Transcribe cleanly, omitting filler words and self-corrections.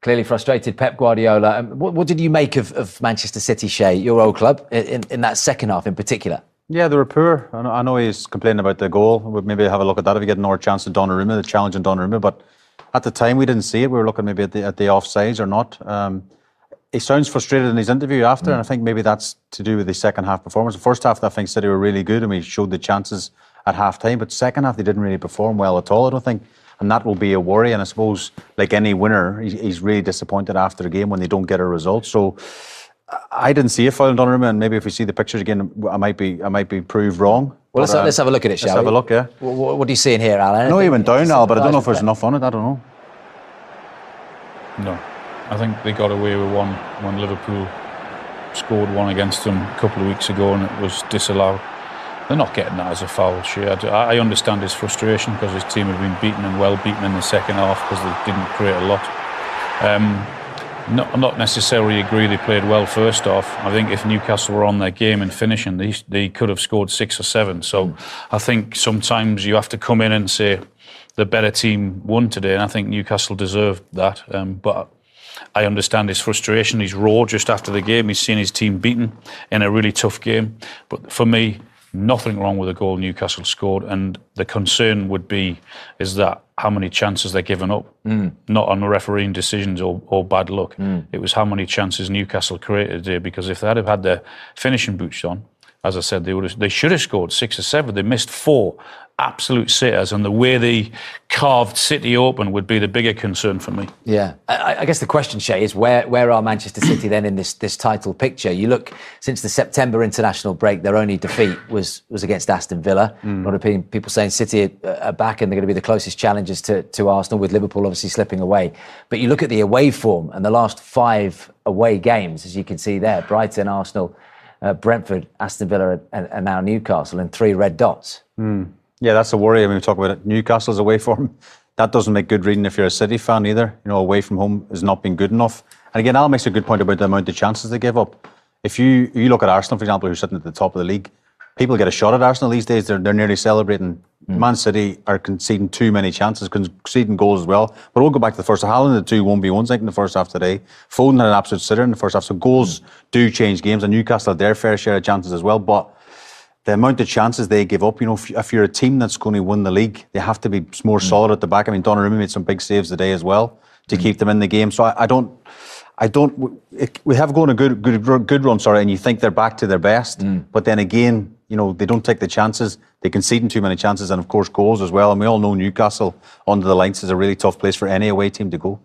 Clearly frustrated Pep Guardiola. What did you make of Manchester City, Shay, your old club, in that second half in particular? Yeah, they were poor. I know he's complaining about the goal. We'd maybe have a look at that if we get another chance to Donnarumma, the challenge on Donnarumma. But at the time, we didn't see it. We were looking maybe at the offsides or not. He sounds frustrated in his interview after, and I think maybe that's to do with the second half performance. The first half, I think City were really good, and we showed the chances at half time. But second half, they didn't really perform well at all, I don't think. And that will be a worry. And I suppose, like any winner, he's really disappointed after the game when they don't get a result. So I didn't see a foul on Donnarumma, and maybe if we see the pictures again, I might be proved wrong. Well, let's have a look at it, shall we? Let's have a look, yeah. What do you see in here, Alan? I know he went down, Al, but I don't know if there's enough on it. I don't know. No. I think they got away with one when Liverpool scored one against them a couple of weeks ago and it was disallowed. They're not getting that as a foul, Shay. I understand his frustration because his team had been beaten and well beaten in the second half because they didn't create a lot. Not necessarily agree they played well first half. I think if Newcastle were on their game and finishing, they could have scored 6 or 7. So I think sometimes you have to come in and say the better team won today, and I think Newcastle deserved that. But I understand his frustration. He's raw just after the game. He's seen his team beaten in a really tough game. But for me, nothing wrong with the goal Newcastle scored, and the concern would be is that how many chances they're giving up, not on the refereeing decisions or bad luck. It was how many chances Newcastle created today, because if they'd have had their finishing boots on, as I said, they should have scored 6 or 7. They missed 4 absolute sitters, and the way they carved City open would be the bigger concern for me. Yeah, I guess the question, Shay, is where are Manchester City then in this title picture? You look, since the September international break, their only defeat was against Aston Villa. A lot of people saying City are back and they're going to be the closest challengers to Arsenal, with Liverpool obviously slipping away. But you look at the away form and the last 5 away games, as you can see there: Brighton, Arsenal, Brentford, Aston Villa, and now Newcastle, and 3 red dots. Yeah, that's a worry. I mean, we talk about it. Newcastle's away form. That doesn't make good reading if you're a City fan either. You know, away from home has not been good enough. And again, Al makes a good point about the amount of chances they give up. If you look at Arsenal, for example, who's sitting at the top of the league, people get a shot at Arsenal these days. They're nearly celebrating. Man City are conceding too many chances, conceding goals as well. But we'll go back to the first half. Haaland had 2 1v1s, I think, in the first half today. Foden had an absolute sitter in the first half. So goals do change games, and Newcastle had their fair share of chances as well. But the amount of chances they give up, you know, if you're a team that's going to win the league, they have to be more solid at the back. I mean, Donnarumma made some big saves today as well to keep them in the game. So we have gone a good run, and you think they're back to their best. But then again, you know, they don't take the chances. They concede too many chances, and of course goals as well. And we all know Newcastle under the lights is a really tough place for any away team to go.